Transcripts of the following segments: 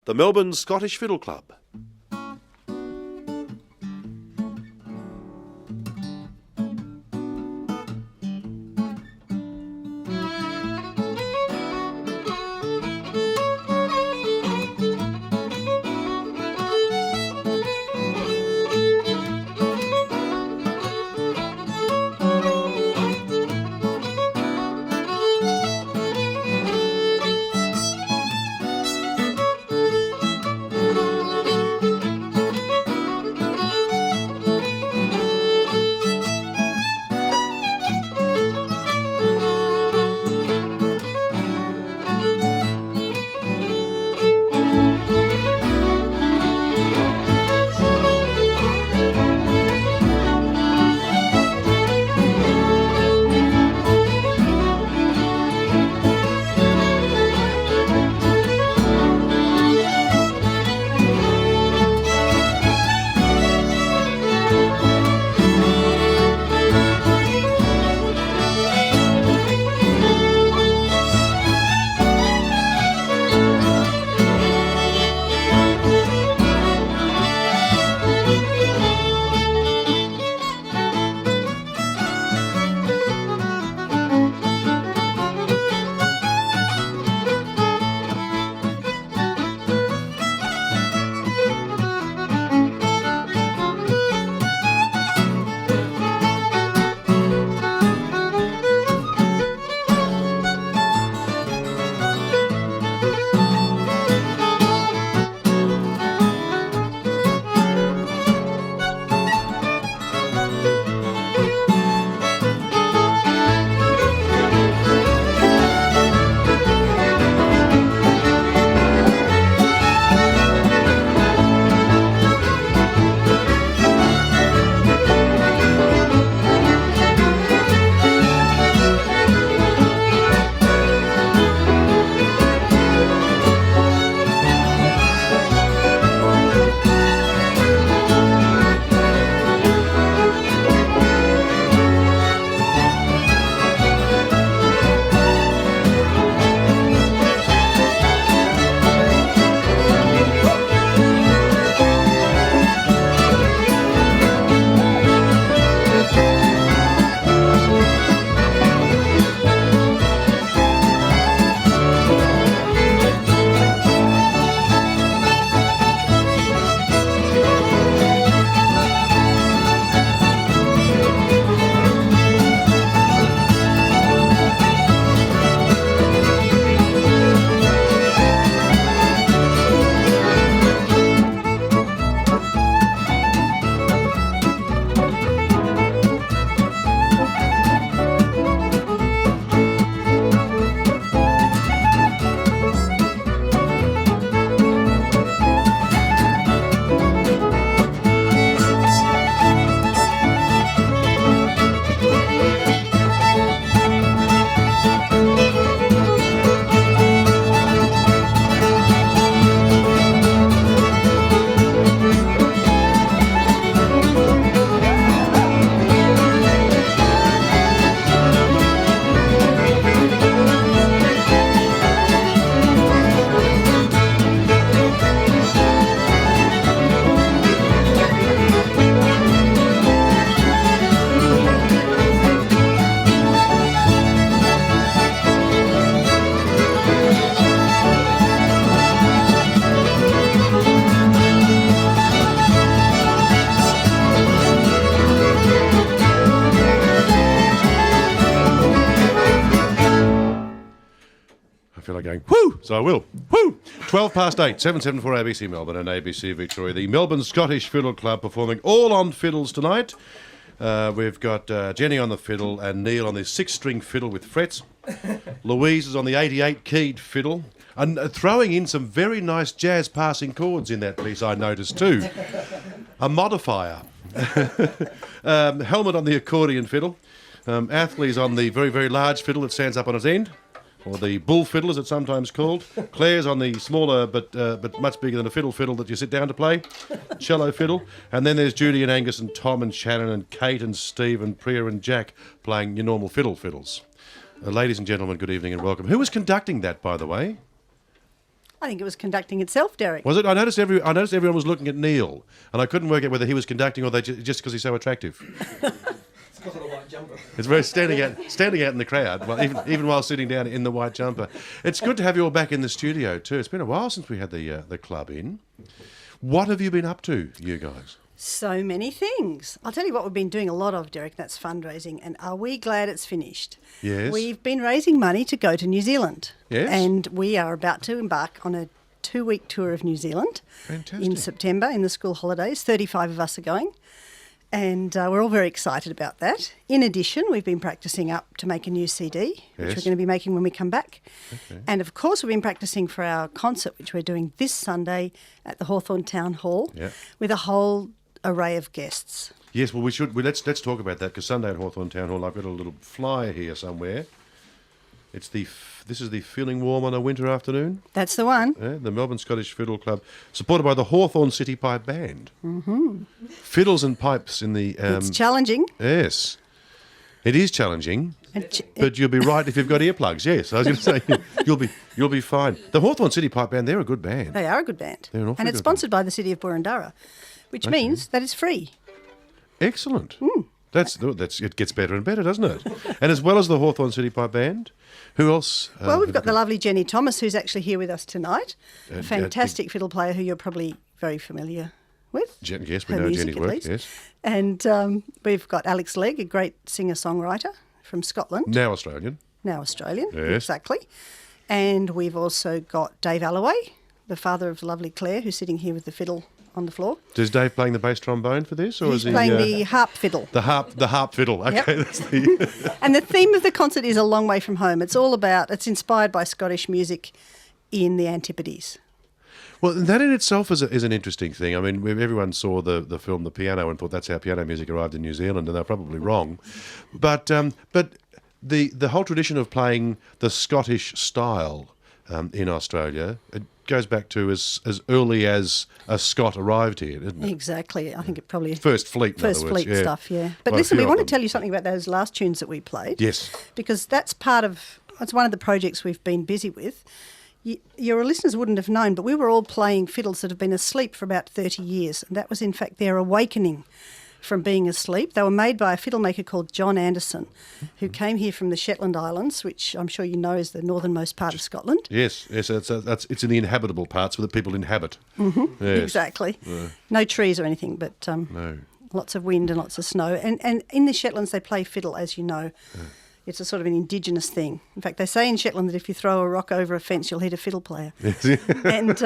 the Melbourne Scottish Fiddle Club. Going, whoo! So I will. Whoo! 12 past 8, 774 ABC Melbourne and ABC Victoria. The Melbourne Scottish Fiddle Club performing all on fiddles tonight. We've got Jenny on the fiddle and Neil on the 6-string fiddle with frets. Louise is on the 88-keyed fiddle. And throwing in some very nice jazz passing chords in that piece, I noticed too. A modifier. Helmet on the accordion fiddle. Athley's on the very, very large fiddle that stands up on its end. Or the bull fiddle, as it's sometimes called. Claire's on the smaller but much bigger than a fiddle that you sit down to play. Cello fiddle. And then there's Judy and Angus and Tom and Shannon and Kate and Steve and Priya and Jack playing your normal fiddles. Ladies and gentlemen, good evening and welcome. Who was conducting that, by the way? I think it was conducting itself, Derek. Was it? I noticed everyone was looking at Neil, and I couldn't work out whether he was conducting or they just because he's so attractive. It's because of the white jumper. It's very standing out in the crowd, well, even while sitting down in the white jumper. It's good to have you all back in the studio too. It's been a while since we had the club in. What have you been up to, you guys? So many things. I'll tell you what we've been doing a lot of, Derek, that's fundraising. And are we glad it's finished? Yes. We've been raising money to go to New Zealand. Yes. And we are about to embark on a 2-week tour of New Zealand. Fantastic. In September, in the school holidays. 35 of us are going. And we're all very excited about that. In addition, we've been practising up to make a new CD, which we're going to be making when we come back. Okay. And of course, we've been practising for our concert, which we're doing this Sunday at the Hawthorn Town Hall, with a whole array of guests. Yes, well, let's talk about that because Sunday at Hawthorn Town Hall, I've got a little flyer here somewhere. This is the Feeling Warm on a Winter Afternoon. That's the one. The Melbourne Scottish Fiddle Club, supported by the Hawthorn City Pipe Band. Mm-hmm. Fiddles and pipes in the... it's challenging. Yes. It is challenging, but you'll be right if you've got earplugs, yes. I was going to say, you'll be fine. The Hawthorn City Pipe Band, they're a good band. They are a good band. They're an awfully and it's good sponsored by the City of Boroondara, which means that it's free. Excellent. That's it gets better and better, doesn't it? And as well as the Hawthorn City Pipe Band, who else? Well, we've got the lovely Jenny Thomas, who's actually here with us tonight. A fantastic fiddle player who you're probably very familiar with. Yes, we Her know music, Jenny's at work, least. yes. And we've got Alex Legg, a great singer-songwriter from Scotland. Now Australian. Now Australian, Yes. exactly. And we've also got Dave Alloway, the father of the lovely Claire, who's sitting here with the fiddle on the floor. Is Dave playing the bass trombone for this, or He's is he playing the harp fiddle. the harp fiddle? Okay, Yep. that's the. And the theme of the concert is A Long Way From Home. It's inspired by Scottish music in the Antipodes. Well, that in itself is an interesting thing. I mean, everyone saw the film The Piano and thought that's how piano music arrived in New Zealand, and they're probably wrong. But the whole tradition of playing the Scottish style in Australia, it goes back to as early as a Scot arrived here, didn't it? Exactly. I think it probably... First fleet, in other words, fleet stuff, yeah. But Well, a listen, few we of want to them. tell you something about those last tunes that we played. Yes. Because that's one of the projects we've been busy with. Your listeners wouldn't have known, but we were all playing fiddles that have been asleep for about 30 years. And that was, in fact, their awakening from being asleep. They were made by a fiddle maker called John Anderson, who came here from the Shetland Islands, which I'm sure you know is the northernmost part of Scotland. Yes. It's in the inhabitable parts where the people inhabit. Mm-hmm. Yes. Exactly. No trees or anything, but No. lots of wind and lots of snow. And in the Shetlands, they play fiddle, as you know. It's a sort of an indigenous thing. In fact, they say in Shetland that if you throw a rock over a fence, you'll hit a fiddle player. And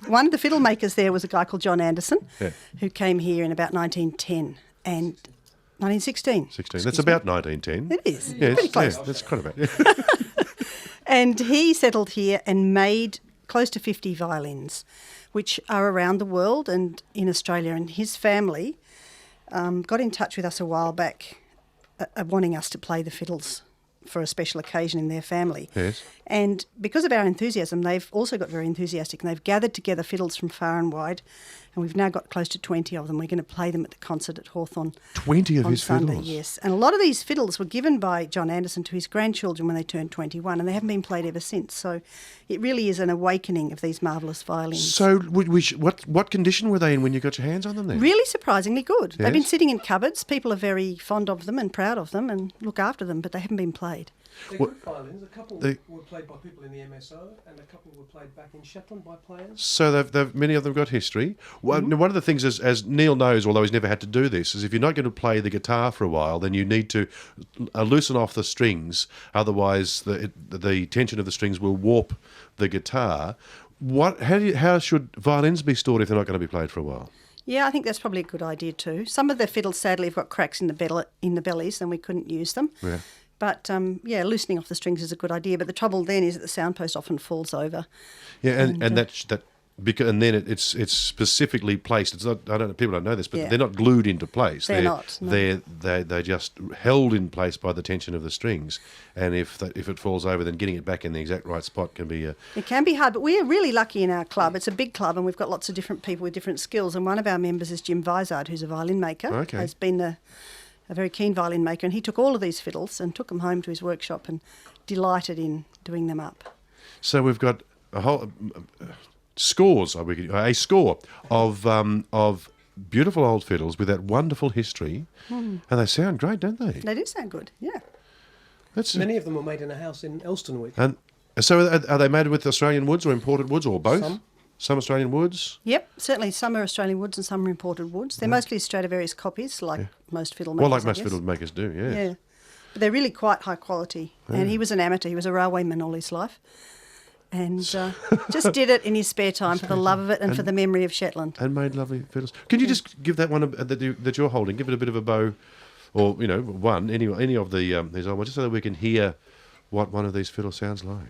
one of the fiddle makers there was a guy called John Anderson, who came here in about 1910 and 1916. 16. That's about 1910. It is. Yes, Pretty close. Yeah, that's quite about. And he settled here and made close to 50 violins, which are around the world and in Australia. And his family got in touch with us a while back wanting us to play the fiddles for a special occasion in their family. Yes. And because of our enthusiasm, they've also got very enthusiastic and they've gathered together fiddles from far and wide. And we've now got close to 20 of them. We're going to play them at the concert at Hawthorn 20 of on his Sunday, fiddles? yes. And a lot of these fiddles were given by John Anderson to his grandchildren when they turned 21, and they haven't been played ever since. So it really is an awakening of these marvellous violins. So, what condition were they in when you got your hands on them then? Really surprisingly good. They've been Yes. sitting in cupboards. People are very fond of them and proud of them and look after them, but they haven't been played. They're What- good violins. A couple they- were played by people in the MSO, and a couple were played back in Shetland by players. So many of them got history. One of the things, as Neil knows, although he's never had to do this, is if you're not going to play the guitar for a while, then you need to loosen off the strings. Otherwise, the tension of the strings will warp the guitar. How should violins be stored if they're not going to be played for a while? Yeah, I think that's probably a good idea too. Some of the fiddles, sadly, have got cracks in the bellies, and we couldn't use them. Yeah. But loosening off the strings is a good idea. But the trouble then is that the soundpost often falls over. Yeah, and then it's specifically placed. It's not. People don't know this, but Yeah. they're not glued into place. They're not, no. They're just held in place by the tension of the strings. And if it falls over, then getting it back in the exact right spot can be. It can be hard, but we're really lucky in our club. It's a big club, and we've got lots of different people with different skills. And one of our members is Jim Vizard, who's a violin maker. Okay. Has been a very keen violin maker, and he took all of these fiddles and took them home to his workshop and delighted in doing them up. So we've got a whole scores, a score of beautiful old fiddles with that wonderful history, and they sound great, don't they? They do sound good, yeah. That's Many of them were made in a house in Elstonwick. and so are they made with Australian woods or imported woods or both? Some Australian woods. Yep, certainly some are Australian woods and some are imported woods. They're mostly Stradivarius copies, like most fiddle makers. Well, like I most guess. fiddle makers do, yes. Yeah, but they're really quite high quality. And he was an amateur. He was a railwayman all his life, and just did it in his spare time for the love of it and for the memory of Shetland. And made lovely fiddles. Can you just give that one that you're holding? Give it a bit of a bow, or any of the these old ones, just so that we can hear what one of these fiddles sounds like.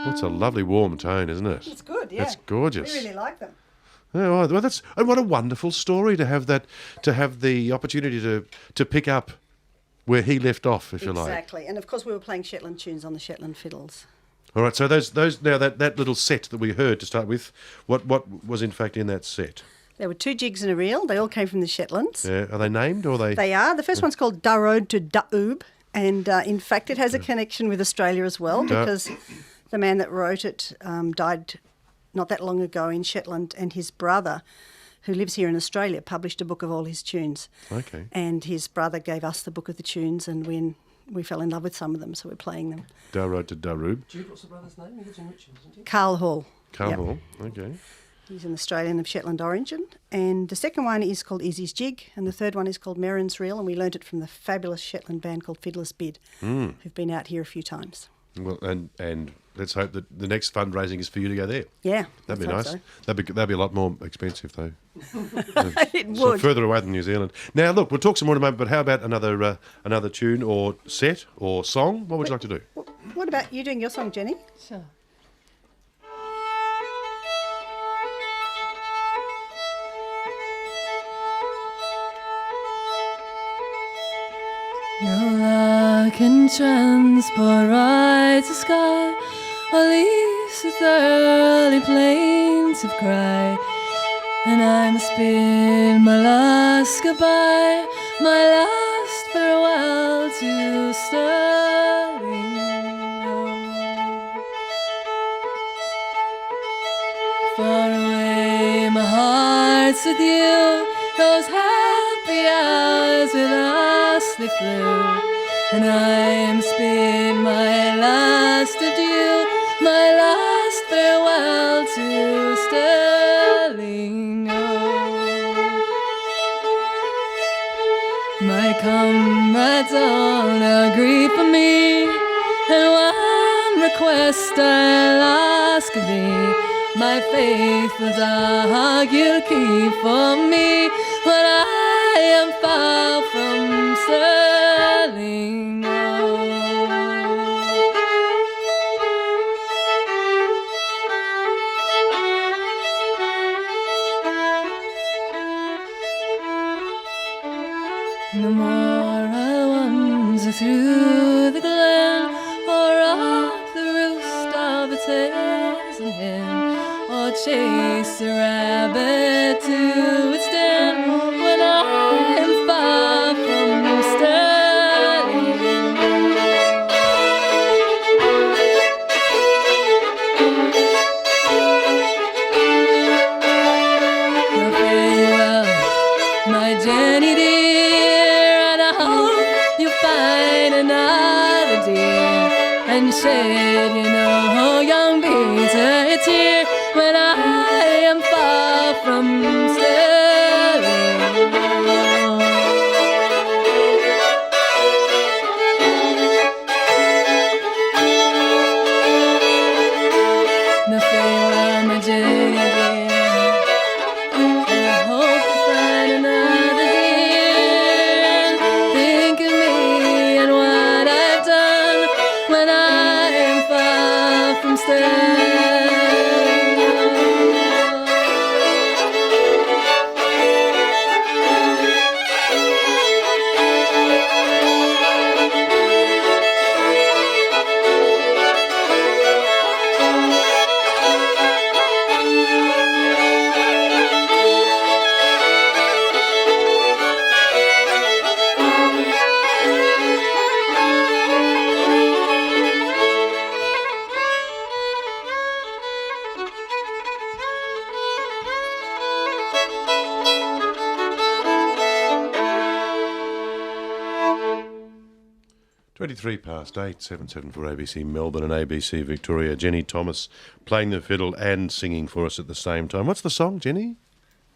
It's a lovely warm tone, isn't it? It's good, yeah. It's gorgeous. We really like them. Oh, well, and what a wonderful story to have the opportunity to pick up where he left off, if you like. Exactly, and of course we were playing Shetland tunes on the Shetland fiddles. All right, so those now that little set that we heard to start with, what was in fact in that set? There were 2 jigs and a reel. They all came from the Shetlands. Yeah, are they named or are they? They are. The first one's called Da Road to Daoob, and in fact it has a connection with Australia as well, because the man that wrote it died not that long ago in Shetland, and his brother, who lives here in Australia, published a book of all his tunes. Okay. And his brother gave us the book of the tunes, and we fell in love with some of them, so we're playing them. Da Road to Daoob. Jude, what's the brother's name? He lives in Richmond, doesn't he? Carl Hall. Carl Yep. Hall. Okay. He's an Australian of Shetland origin. And the second one is called Izzy's Jig, and the third one is called Merrin's Reel, and we learnt it from the fabulous Shetland band called Fiddler's Bid, who've been out here a few times. Well, and let's hope that the next fundraising is for you to go there. Yeah. That'd be let's nice. hope That'd be a lot more expensive though. so. It So would. further away than New Zealand. Now, look, we'll talk some more in a moment. But how about another tune or set or song? What would you like to do? What about you doing your song, Jenny? Sure. No love can transport right to sky, or leaves with early plaintive cry. And I must bid my last goodbye, my last farewell to Stirling. Far away my heart's with you, those happy hours with us they flew. And I must bid my last adieu, my last farewell to Stirling. My comrades all now grieve for me, and one request I'll ask of thee, my faithful dog you'll keep for me when I am far from Stirling. No more I'll wander through the glen, or up the roost of a Tasman hen, or chase a rabbit to its den when I am far from Stirling. Your farewell, my Jenny dear, and I hope you'll find another dear, and shed, young bitter tear when I am far from Stirling. Now farewell, my Jenny dear, and I hope you find another dear. Think of me and what I've done when I am far from Stirling. 23 past 8, 774 ABC Melbourne and ABC Victoria. Jenny Thomas playing the fiddle and singing for us at the same time. What's the song, Jenny?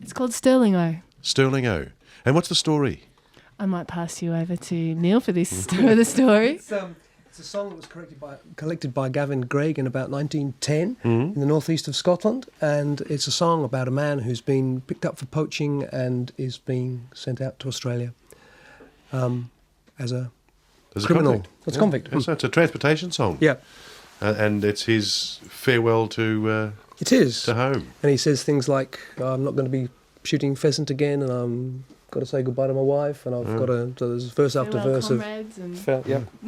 It's called Sterling O. Sterling O. And what's the story? I might pass you over to Neil for this for the story. It's a song that was collected by Gavin Greig in about 1910 in the northeast of Scotland, and it's a song about a man who's been picked up for poaching and is being sent out to Australia as a criminal. Convict. It's convict. So it's a transportation song. Yeah, And it's his farewell to it is. to home. And he says things like, "I'm not going to be shooting pheasant again, and I'm got to say goodbye to my wife, and I've got to." So there's verse after Farewell, verse comrades, and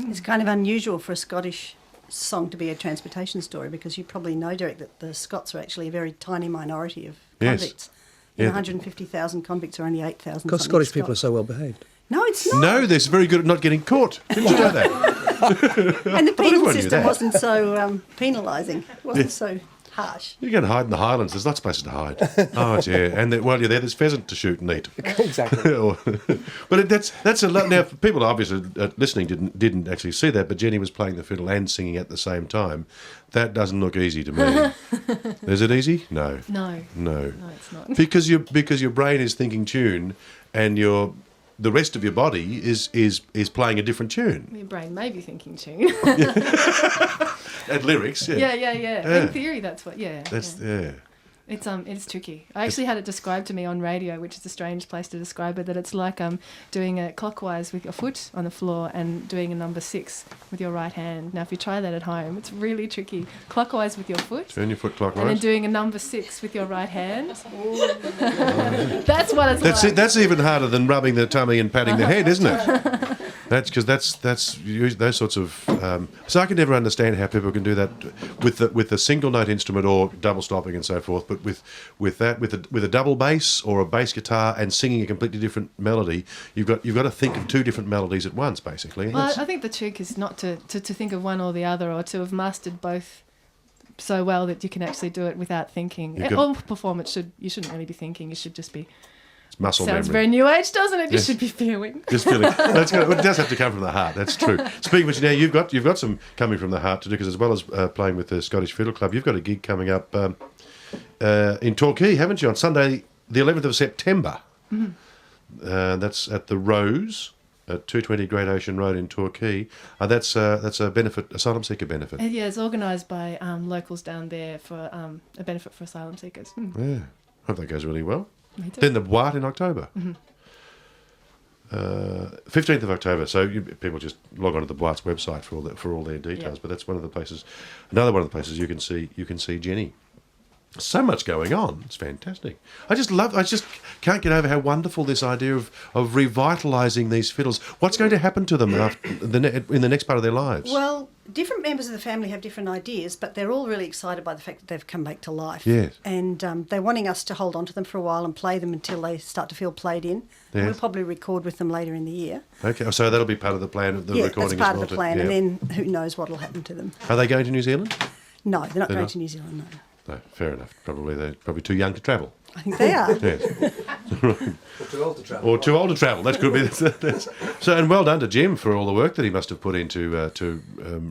It's kind of unusual for a Scottish song to be a transportation story, because you probably know, Derek, that the Scots are actually a very tiny minority of Yes. convicts. In 150,000 convicts, are only 8,000. because Scottish people are so well behaved. No, it's not. No, they're very good at not getting caught. Didn't you know that? And the penal everyone knew system that. wasn't so penalising. It wasn't so harsh. You can hide in the Highlands. There's lots of places to hide. Oh, yeah. And while you're there, there's pheasant to shoot and eat. Exactly. But that's a lot. Now, people obviously listening didn't actually see that, but Jenny was playing the fiddle and singing at the same time. That doesn't look easy to me. Is it easy? No. no, it's not. Because your brain is thinking tune, and the rest of your body is playing a different tune. Your brain may be thinking tune. And lyrics, yeah. In theory, that's what. Yeah. Yeah. It's tricky. I actually had it described to me on radio, which is a strange place to describe it. That it's like doing it clockwise with your foot on the floor and doing a number 6 with your right hand. Now, if you try that at home, it's really tricky. Clockwise with your foot. Turn your foot clockwise. And then doing a number 6 with your right hand. That's what it's That's like. it. That's even harder than rubbing the tummy and patting the head, isn't it? That's because that's those sorts of. So I can never understand how people can do that with a single note instrument or double stopping and so forth. But with a double bass or a bass guitar and singing a completely different melody, you've got to think of two different melodies at once, basically. Well, I think the trick is not to think of one or the other, or to have mastered both so well that you can actually do it without thinking. All performance you shouldn't really be thinking. You should just be. It's muscle Sounds memory. very new age, doesn't it? You Yes. should be feeling. Just feeling. It does have to come from the heart. That's true. Speaking of which, now you've got some coming from the heart to do, because as well as playing with the Scottish Fiddle Club, you've got a gig coming up in Torquay, haven't you? On Sunday, the 11th of September. Mm-hmm. That's at the Rose at 220 Great Ocean Road in Torquay. That's a benefit, asylum seeker benefit. Yeah, it's organised by locals down there for a benefit for asylum seekers. Yeah, hope that goes really well. Me too. Then the White in October. 15th of October. So people just log on to the White's website for all their details. Yeah. But that's one of the places. Another one of the places you can see Jenny. So much going on. It's fantastic. I just can't get over how wonderful this idea of revitalising these fiddles. What's going to happen to them in the next part of their lives? Well, different members of the family have different ideas, but they're all really excited by the fact that they've come back to life. Yes. And they're wanting us to hold on to them for a while and play them until they start to feel played in. Yes. We'll probably record with them later in the year. Okay, so that'll be part of the plan of the recording that's part as well. of the plan, yeah. and then who knows what will happen to them. Are they going to New Zealand? No, they're not going not? to New Zealand, no. No, fair enough. They're probably too young to travel. I think they are. Yes. Or too old to travel. Or too old to travel. That could be. So, and well done to Jim for all the work that he must have put into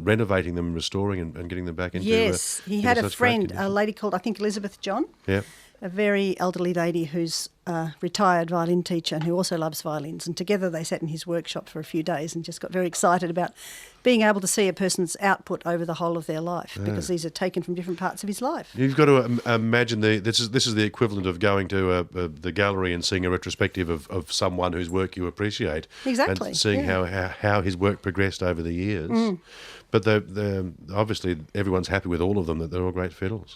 renovating them, restoring, and getting them back into. Yes, he into had a such great friend, a condition. lady called, I think, Elizabeth John. Yeah. A very elderly lady who's a retired violin teacher and who also loves violins. And together they sat in his workshop for a few days and just got very excited about being able to see a person's output over the whole of their life, because these are taken from different parts of his life. You've got to imagine this is the equivalent of going to the gallery and seeing a retrospective of someone whose work you appreciate. Exactly, And seeing how his work progressed over the years. But they're obviously everyone's happy with all of them, that they're all great fiddles.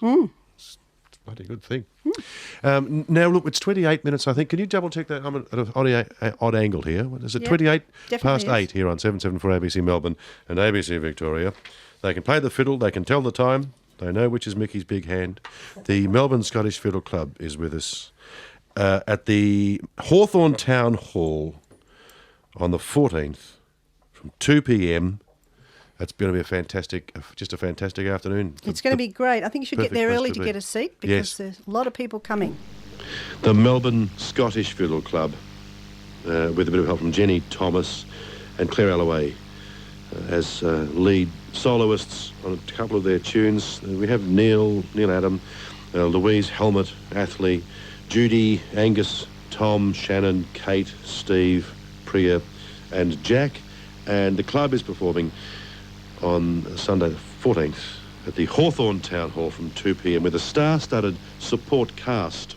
Bloody good thing. Now, look, it's 28 minutes, I think. Can you double-check that? I'm at an odd angle here. What is it? Yep, 28 definitely past is. 8 here on 774 ABC Melbourne and ABC Victoria. They can play the fiddle. They can tell the time. They know which is Mickey's big hand. The Melbourne Scottish Fiddle Club is with us at the Hawthorn Town Hall on the 14th from 2 p.m. That's going to be a fantastic afternoon. It's going to be great. I think you should get Perfect there place early to to be. get a seat, because Yes. there's a lot of people coming. The Melbourne Scottish Fiddle Club, with a bit of help from Jenny Thomas and Claire Alloway, as lead soloists on a couple of their tunes. We have Neil Adam, Louise, Helmut, Athley, Judy, Angus, Tom, Shannon, Kate, Steve, Priya and Jack. And the club is performing on Sunday the 14th at the Hawthorn Town Hall from 2 p.m. with a star-studded support cast.